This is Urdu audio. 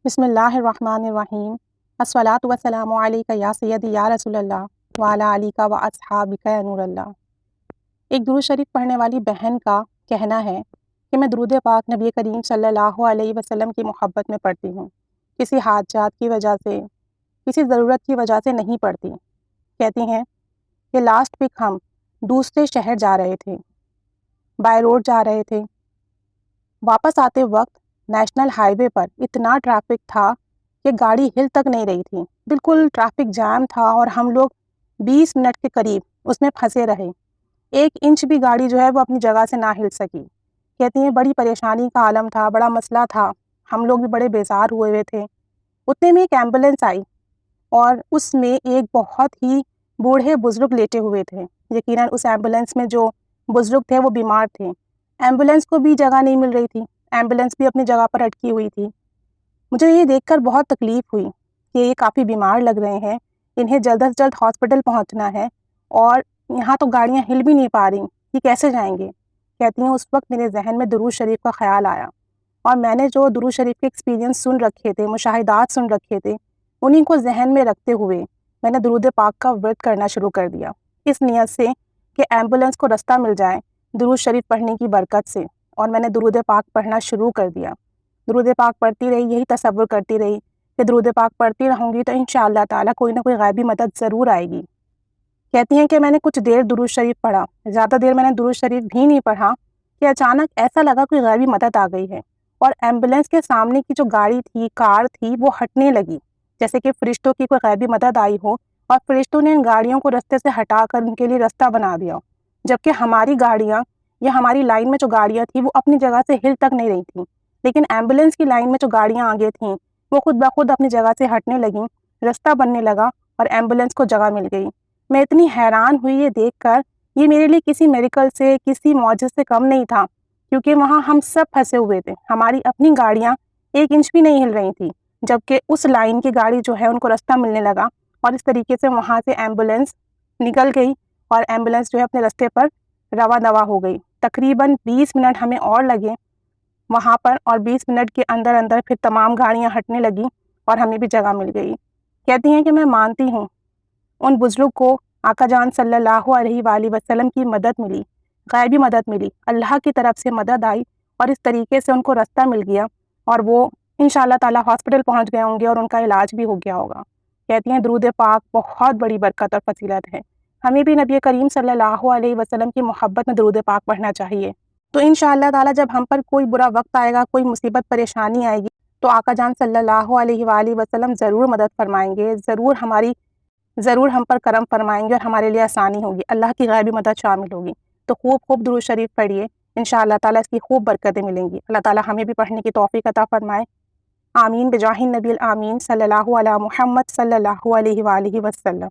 بسم اللہ الرحمن الرحیم الصلاۃ والسلام علیک یا سیدی یا رسول اللہ وعلی آلک و اصحابک یا نور اللہ۔ ایک درود شریف پڑھنے والی بہن کا کہنا ہے کہ میں درود پاک نبی کریم صلی اللہ علیہ وسلم کی محبت میں پڑھتی ہوں، کسی حاجات کی وجہ سے، کسی ضرورت کی وجہ سے نہیں پڑھتی۔ کہتی ہیں کہ لاسٹ ویک ہم دوسرے شہر جا رہے تھے، بائی روڈ جا رہے تھے، واپس آتے وقت نیشنل ہائی وے پر اتنا ٹریفک تھا کہ گاڑی ہل تک نہیں رہی تھی، بالکل ٹریفک جام تھا اور ہم لوگ 20 منٹ کے قریب اس میں پھنسے رہے، 1 انچ بھی گاڑی جو ہے وہ اپنی جگہ سے نہ ہل سکی۔ کہتی ہیں بڑی پریشانی کا عالم تھا، بڑا مسئلہ تھا، ہم لوگ بھی بڑے بیزار ہوئے تھے۔ اتنے میں ایک ایمبولینس آئی اور اس میں ایک بہت ہی بوڑھے بزرگ لیٹے ہوئے تھے۔ یقیناً اس ایمبولینس میں جو بزرگ تھے وہ بیمار تھے، ایمبولینس کو بھی جگہ نہیں مل رہی تھی، ایمبولینس بھی اپنی جگہ پر اٹکی ہوئی تھی۔ مجھے یہ دیکھ کر بہت تکلیف ہوئی کہ یہ کافی بیمار لگ رہے ہیں، انہیں جلد از جلد ہاسپٹل پہنچنا ہے اور یہاں تو گاڑیاں ہل بھی نہیں پا رہی، یہ کیسے جائیں گے؟ کہتی ہیں اس وقت میرے ذہن میں درود شریف کا خیال آیا اور میں نے جو درود شریف کے ایکسپیرینس سن رکھے تھے، مشاہدات سن رکھے تھے، انہیں کو ذہن میں رکھتے ہوئے میں نے درود پاک کا ورد کرنا شروع کر دیا، اس نیت سے کہ ایمبولینس کو رستہ مل جائے درود شریف پڑھنے کی برکت سے، اور میں نے درود پاک پڑھنا شروع کر دیا۔ درود پاک پڑھتی رہی، یہی تصور کرتی رہی کہ درود پاک پڑھتی رہوں گی تو انشاءاللہ تعالیٰ کوئی نہ کوئی غیبی مدد ضرور آئے گی۔ کہتی ہیں کہ میں نے کچھ دیر درود شریف پڑھا، زیادہ دیر میں نے درود شریف بھی نہیں پڑھا کہ اچانک ایسا لگا کوئی غیبی مدد آ گئی ہے اور ایمبولینس کے سامنے کی جو گاڑی تھی، کار تھی، وہ ہٹنے لگی، جیسے کہ فرشتوں کی کوئی غیبی مدد آئی ہو اور فرشتوں نے ان گاڑیوں کو رستے سے ہٹا کر ان کے لیے رستہ بنا دیا، جبکہ ہماری گاڑیاں یا ہماری لائن میں جو گاڑیاں تھیں وہ اپنی جگہ سے ہل تک نہیں رہی تھیں، لیکن ایمبولینس کی لائن میں جو گاڑیاں آگے تھیں وہ خود بخود اپنی جگہ سے ہٹنے لگیں، رستہ بننے لگا اور ایمبولینس کو جگہ مل گئی۔ میں اتنی حیران ہوئی یہ دیکھ کر، یہ میرے لیے کسی میریکل سے، کسی معجزے سے کم نہیں تھا، کیونکہ وہاں ہم سب پھنسے ہوئے تھے، ہماری اپنی گاڑیاں 1 انچ بھی نہیں ہل رہی تھیں، جبکہ اس لائن کی گاڑی جو ہے ان کو رستہ ملنے لگا اور اس طریقے سے وہاں سے ایمبولینس نکل گئی اور ایمبولینس جو ہے اپنے رستے پر رواں دواں ہو گئی۔ تقریباً 20 منٹ ہمیں اور لگے وہاں پر، اور 20 منٹ کے اندر اندر پھر تمام گاڑیاں ہٹنے لگی اور ہمیں بھی جگہ مل گئی۔ کہتی ہیں کہ میں مانتی ہوں ان بزرگ کو آقا جان صلی اللہ علیہ وآلہ وسلم کی مدد ملی، غیبی مدد ملی، اللہ کی طرف سے مدد آئی اور اس طریقے سے ان کو رستہ مل گیا اور وہ انشاءاللہ تعالیٰ ہاسپٹل پہنچ گئے ہوں گے اور ان کا علاج بھی ہو گیا ہوگا۔ کہتی ہیں درود پاک بہت بڑی برکت اور فضیلت ہے، ہمیں بھی نبی کریم صلی اللہ علیہ وسلم کی محبت میں درود پاک پڑھنا چاہیے، تو انشاءاللہ تعالیٰ جب ہم پر کوئی برا وقت آئے گا، کوئی مصیبت پریشانی آئے گی، تو آقا جان صلی اللہ علیہ وآلہ وسلم ضرور مدد فرمائیں گے، ضرور ہم پر کرم فرمائیں گے اور ہمارے لیے آسانی ہوگی، اللہ کی غیبی مدد شامل ہوگی۔ تو خوب درود شریف پڑھیے، انشاءاللہ تعالیٰ اس کی خوب برکتیں ملیں گی۔ اللہ تعالیٰ ہمیں بھی پڑھنے کی توفیق عطا فرمائے، آمین بجاہ النبی الآمین صلی اللہ علی محمد صلی اللہ علیہ وآلہ وسلم۔